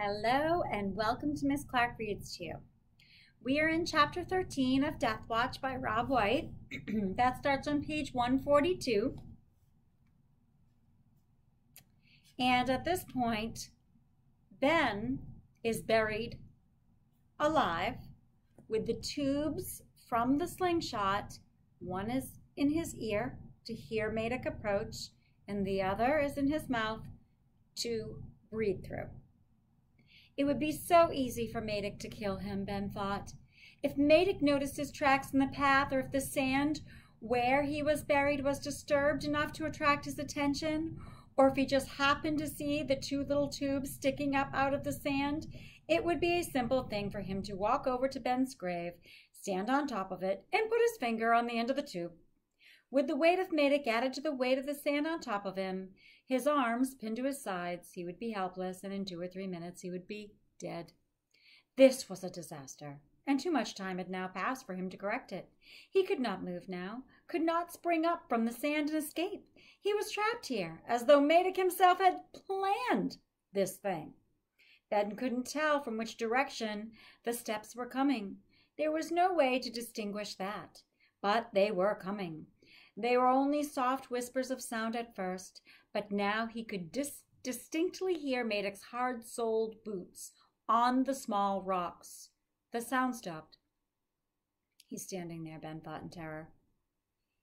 Hello and welcome to Miss Clark Reads to You. We are in Chapter 13 of Deathwatch by Rob White. That starts on page 142. And at this point, Ben is buried alive with the tubes from the slingshot. One is in his ear to hear Madec approach, and the other is in his mouth to breathe through. It would be so easy for Madec to kill him, Ben thought. If Madec noticed his tracks in the path, or if the sand where he was buried was disturbed enough to attract his attention, or if he just happened to see the two little tubes sticking up out of the sand, it would be a simple thing for him to walk over to Ben's grave, stand on top of it, and put his finger on the end of the tube. With the weight of Madec added to the weight of the sand on top of him, his arms pinned to his sides, he would be helpless, and in 2 or 3 minutes he would be dead. This was a disaster, and too much time had now passed for him to correct it. He could not move now, could not spring up from the sand and escape. He was trapped here, as though Madec himself had planned this thing. Ben couldn't tell from which direction the steps were coming. There was no way to distinguish that, but they were coming. They were only soft whispers of sound at first, but now he could distinctly hear Madec's hard-soled boots on the small rocks. The sound stopped. He's standing there, Ben thought in terror.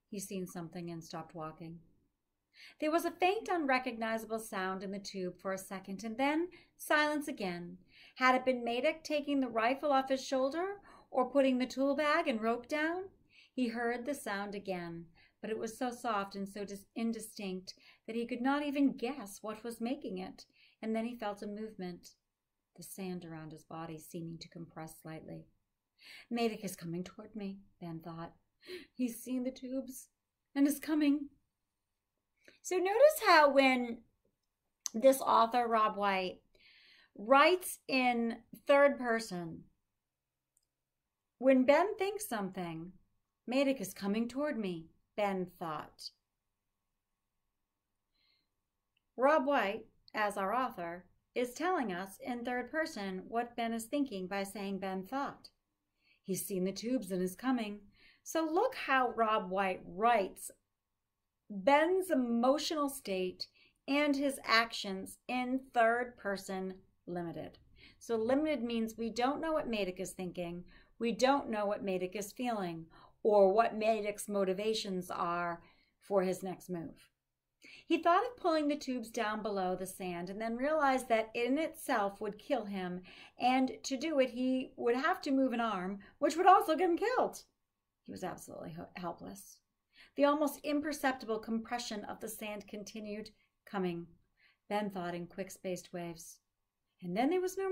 He's seen something and stopped walking. There was a faint, unrecognizable sound in the tube for a second, and then silence again. Had it been Madec taking the rifle off his shoulder or putting the tool bag and rope down? He heard the sound again, but it was so soft and so indistinct that he could not even guess what was making it. And then he felt a movement, the sand around his body seeming to compress slightly. Madec is coming toward me, Ben thought. He's seen the tubes and is coming. So notice how when this author, Rob White, writes in third person, when Ben thinks something, Madec is coming toward me, Ben thought. Rob White, as our author, is telling us in third person what Ben is thinking by saying Ben thought. He's seen the tubes and is coming. So look how Rob White writes Ben's emotional state and his actions in third person limited. So limited means we don't know what Madec is thinking. We don't know what Madec is feeling, or what Madec's motivations are for his next move. He thought of pulling the tubes down below the sand and then realized that in itself would kill him, and to do it he would have to move an arm, which would also get him killed. He was absolutely helpless. The almost imperceptible compression of the sand continued coming, Ben thought in quick-spaced waves. And then there was no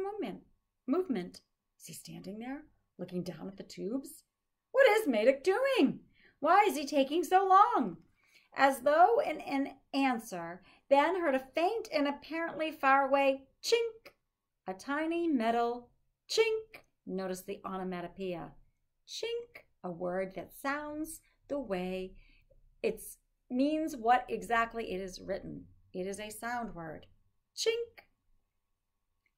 movement. Is he standing there, looking down at the tubes? What is Madec doing? Why is he taking so long? As though in an answer, Ben heard a faint and apparently faraway chink, a tiny metal chink. Notice the onomatopoeia. Chink, a word that sounds the way it means what exactly it is written. It is a sound word. Chink.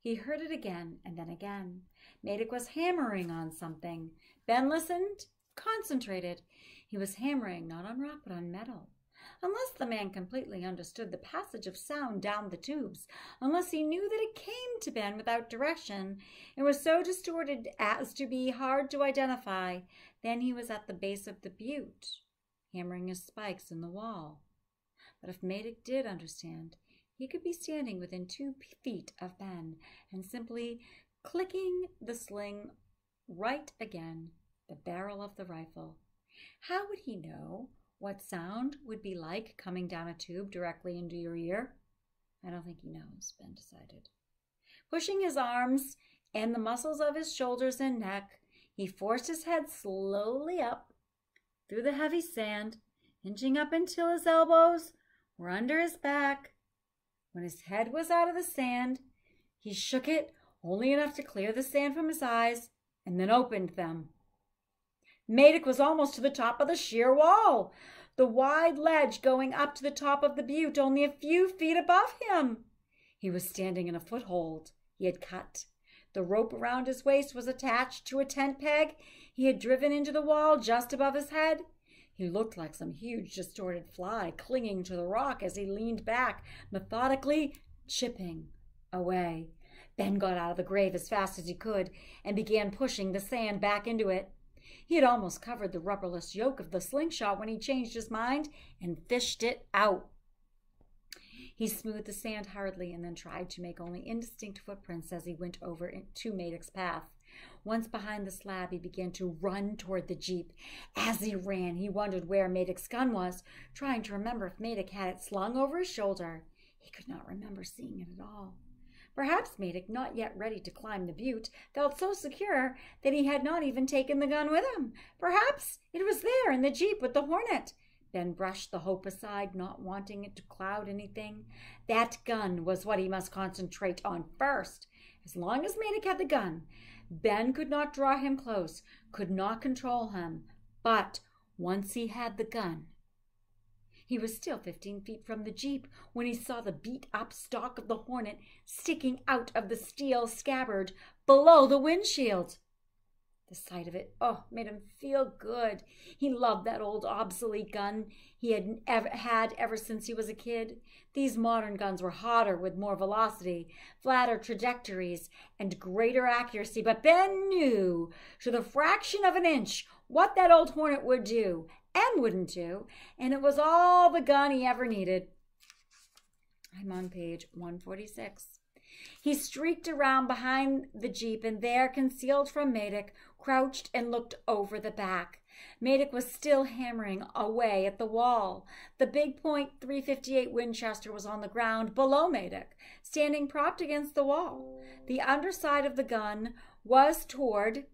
He heard it again and then again. Madec was hammering on something. Ben listened, concentrated. He was hammering not on rock but on metal. Unless the man completely understood the passage of sound down the tubes, unless he knew that it came to Ben without direction and was so distorted as to be hard to identify, then he was at the base of the butte, hammering his spikes in the wall. But if Madec did understand, he could be standing within 2 feet of Ben and simply clicking the sling right again, the barrel of the rifle. How would he know what sound would be like coming down a tube directly into your ear? I don't think he knows, Ben decided. Pushing his arms and the muscles of his shoulders and neck, he forced his head slowly up through the heavy sand, inching up until his elbows were under his back. When his head was out of the sand, he shook it only enough to clear the sand from his eyes and then opened them. Madec was almost to the top of the sheer wall, the wide ledge going up to the top of the butte only a few feet above him. He was standing in a foothold. he had cut. The rope around his waist was attached to a tent peg he had driven into the wall just above his head. He looked like some huge distorted fly clinging to the rock as he leaned back, methodically chipping away. Ben got out of the grave as fast as he could and began pushing the sand back into it. He had almost covered the rubberless yoke of the slingshot when he changed his mind and fished it out. He smoothed the sand hurriedly and then tried to make only indistinct footprints as he went over to Madec's path. Once behind the slab, he began to run toward the jeep. As he ran, he wondered where Madec's gun was, trying to remember if Madec had it slung over his shoulder. He could not remember seeing it at all. Perhaps Madec, not yet ready to climb the butte, felt so secure that he had not even taken the gun with him. Perhaps it was there in the jeep with the hornet. Ben brushed the hope aside, not wanting it to cloud anything. That gun was what he must concentrate on first. As long as Madec had the gun, Ben could not draw him close, could not control him. But once he had the gun, he was still 15 feet from the jeep when he saw the beat-up stock of the hornet sticking out of the steel scabbard below the windshield. The sight of it, made him feel good. He loved that old obsolete gun he had had ever since he was a kid. These modern guns were hotter with more velocity, flatter trajectories, and greater accuracy. But Ben knew to the fraction of an inch what that old hornet would do and wouldn't do, and it was all the gun he ever needed. I'm on page 146. He streaked around behind the jeep, and there, concealed from Madec, crouched and looked over the back. Madec was still hammering away at the wall. The big .358 Winchester was on the ground below Madec, standing propped against the wall. The underside of the gun was toward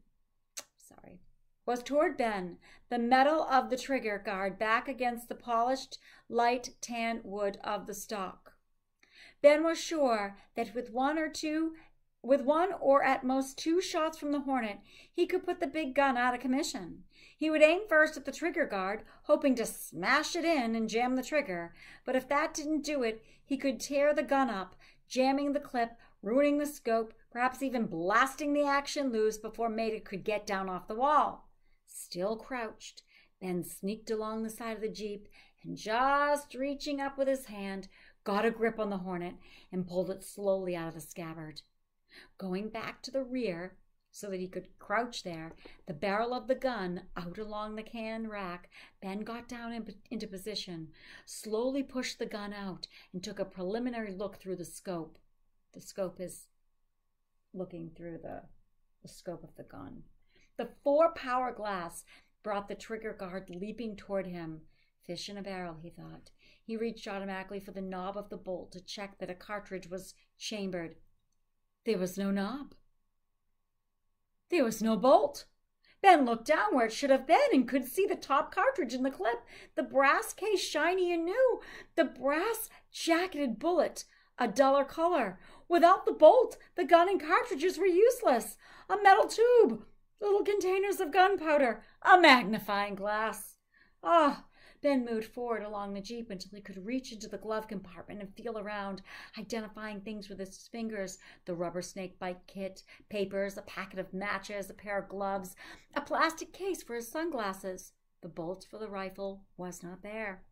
Ben, the metal of the trigger guard back against the polished, light tan wood of the stock. Ben was sure that with one or at most two shots from the hornet, he could put the big gun out of commission. He would aim first at the trigger guard, hoping to smash it in and jam the trigger. But if that didn't do it, he could tear the gun up, jamming the clip, ruining the scope, perhaps even blasting the action loose before Madec could get down off the wall. Still crouched, Ben sneaked along the side of the jeep and, just reaching up with his hand, got a grip on the hornet and pulled it slowly out of the scabbard. Going back to the rear so that he could crouch there, the barrel of the gun out along the can rack, Ben got down into position, slowly pushed the gun out, and took a preliminary look through the scope. The scope is looking through the scope of the gun. The 4-power glass brought the trigger guard leaping toward him. Fish in a barrel, he thought. He reached automatically for the knob of the bolt to check that a cartridge was chambered. There was no knob. There was no bolt. Ben looked down where it should have been and could see the top cartridge in the clip, the brass case shiny and new, the brass jacketed bullet, a duller color. Without the bolt, the gun and cartridges were useless. A metal tube, little containers of gunpowder, a magnifying glass. Ben moved forward along the jeep until he could reach into the glove compartment and feel around, identifying things with his fingers: the rubber snake bite kit, papers, a packet of matches, a pair of gloves, a plastic case for his sunglasses. The bolt for the rifle was not there.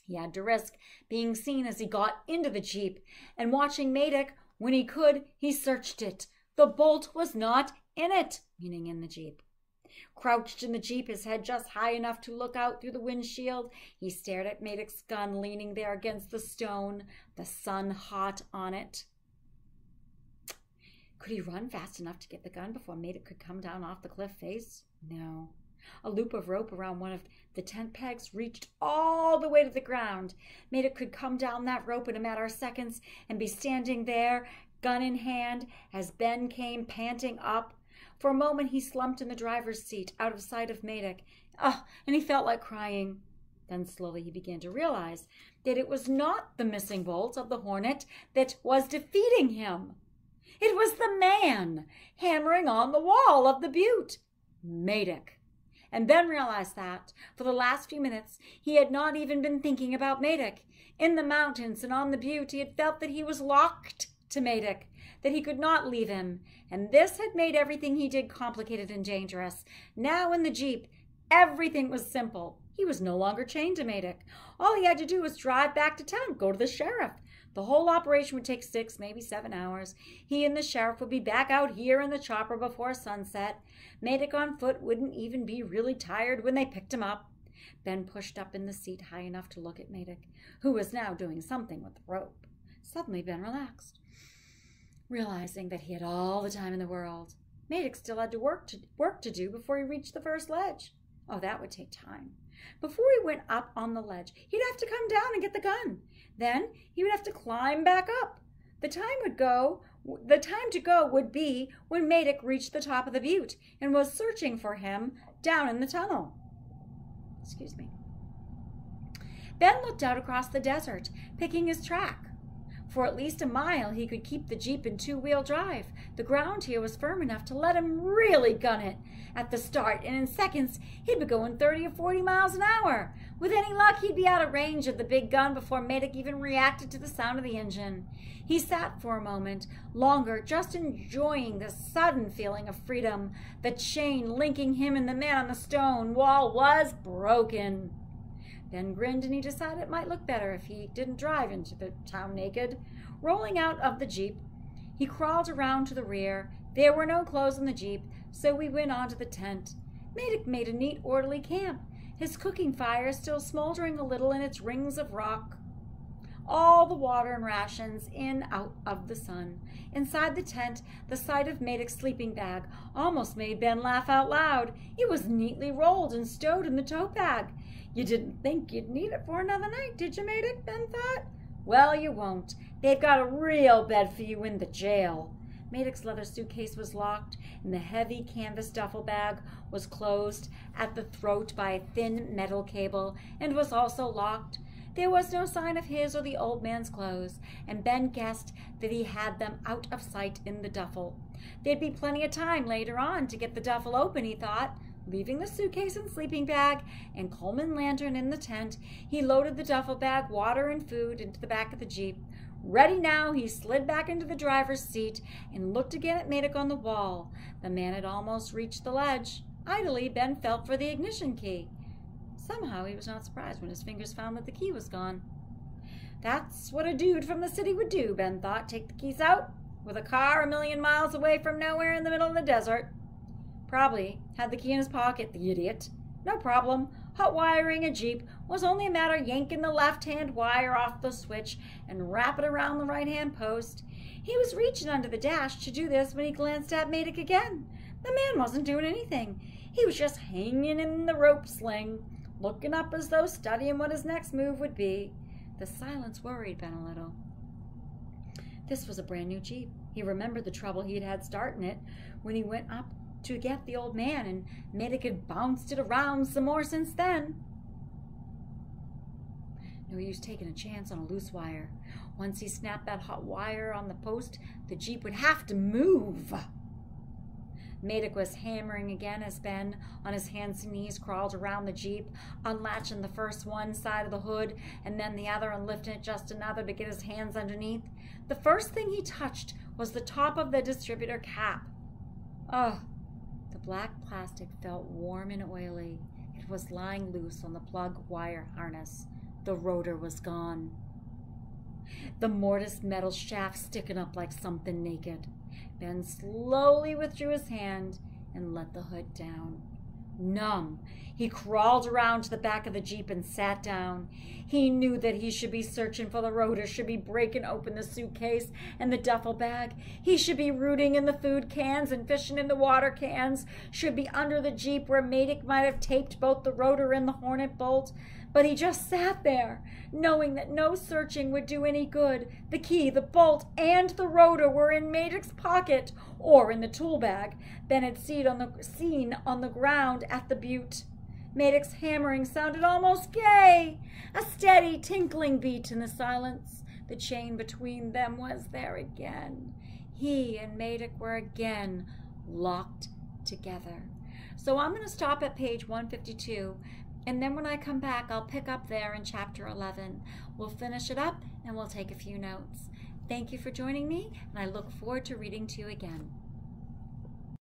He had to risk being seen as he got into the jeep, and watching Madec, when he could, he searched it. The bolt was not in it, meaning in the jeep. Crouched in the jeep, his head just high enough to look out through the windshield, he stared at Madec's gun leaning there against the stone, the sun hot on it. Could he run fast enough to get the gun before Madec could come down off the cliff face? No. A loop of rope around one of the tent pegs reached all the way to the ground. Madec could come down that rope in a matter of seconds and be standing there, gun in hand, as Ben came panting up. For a moment he slumped in the driver's seat, out of sight of Madec, and he felt like crying. Then slowly he began to realize that it was not the missing bolt of the hornet that was defeating him. It was the man hammering on the wall of the butte, Madec. And Ben realized that, for the last few minutes, he had not even been thinking about Madec. In the mountains and on the butte, he had felt that he was locked to Madec, that he could not leave him, and this had made everything he did complicated and dangerous. Now in the Jeep, everything was simple. He was no longer chained to Madec. All he had to do was drive back to town, go to the sheriff. The whole operation would take 6, maybe 7 hours. He and the sheriff would be back out here in the chopper before sunset. Madec on foot wouldn't even be really tired when they picked him up. Ben pushed up in the seat high enough to look at Madec, who was now doing something with the rope. Suddenly Ben relaxed, realizing that he had all the time in the world. Madec still had work to do before he reached the first ledge. Oh, that would take time. Before he went up on the ledge, he'd have to come down and get the gun. Then he would have to climb back up. The time to go would be when Madec reached the top of the butte and was searching for him down in the tunnel. Excuse me. Ben looked out across the desert, picking his track. For at least a mile, he could keep the Jeep in 2-wheel drive. The ground here was firm enough to let him really gun it at the start, and in seconds, he'd be going 30 or 40 miles an hour. With any luck, he'd be out of range of the big gun before Madec even reacted to the sound of the engine. He sat for a moment longer, just enjoying the sudden feeling of freedom. The chain linking him and the man on the stone wall was broken. Ben grinned, and he decided it might look better if he didn't drive into the town naked. Rolling out of the Jeep, he crawled around to the rear. There were no clothes in the Jeep, so we went on to the tent. Madec made a neat, orderly camp, his cooking fire still smoldering a little in its rings of rock. All the water and rations in out of the sun. Inside the tent, the sight of Madec's sleeping bag almost made Ben laugh out loud. It was neatly rolled and stowed in the tote bag. You didn't think you'd need it for another night, did you, Madec? Ben thought. Well, you won't. They've got a real bed for you in the jail. Madec's leather suitcase was locked, and the heavy canvas duffel bag was closed at the throat by a thin metal cable and was also locked. There was no sign of his or the old man's clothes, and Ben guessed that he had them out of sight in the duffel. There'd be plenty of time later on to get the duffel open, he thought. Leaving the suitcase and sleeping bag and Coleman lantern in the tent, he loaded the duffel bag, water and food, into the back of the Jeep. Ready now, he slid back into the driver's seat and looked again at Madec on the wall. The man had almost reached the ledge. Idly, Ben felt for the ignition key. Somehow he was not surprised when his fingers found that the key was gone. That's what a dude from the city would do, Ben thought. Take the keys out with a car 1,000,000 miles away from nowhere in the middle of the desert. Probably had the key in his pocket, the idiot. No problem. Hot wiring a Jeep was only a matter of yanking the left-hand wire off the switch and wrap it around the right-hand post. He was reaching under the dash to do this when he glanced at Madec again. The man wasn't doing anything. He was just hanging in the rope sling, looking up as though studying what his next move would be. The silence worried Ben a little. This was a brand new Jeep. He remembered the trouble he'd had starting it when he went up to get the old man, and Madec had bounced it around some more since then. No use taking a chance on a loose wire. Once he snapped that hot wire on the post, the Jeep would have to move. Madec was hammering again as Ben, on his hands and knees, crawled around the Jeep, unlatching the first one side of the hood and then the other and lifting it just another to get his hands underneath. The first thing he touched was the top of the distributor cap. Oh, the black plastic felt warm and oily. It was lying loose on the plug wire harness. The rotor was gone. The mortised metal shaft sticking up like something naked. Ben slowly withdrew his hand and let the hood down. Numb, he crawled around to the back of the Jeep and sat down. He knew that he should be searching for the rotor, should be breaking open the suitcase and the duffel bag. He should be rooting in the food cans and fishing in the water cans, should be under the Jeep where Madec might have taped both the rotor and the hornet bolt. But he just sat there, knowing that no searching would do any good. The key, the bolt, and the rotor were in Madec's pocket or in the tool bag Ben had seen on the ground at the butte. Madec's hammering sounded almost gay, a steady tinkling beat in the silence. The chain between them was there again. He and Madec were again locked together. So I'm going to stop at page 152. And then when I come back, I'll pick up there in chapter 11. We'll finish it up and we'll take a few notes. Thank you for joining me, and I look forward to reading to you again.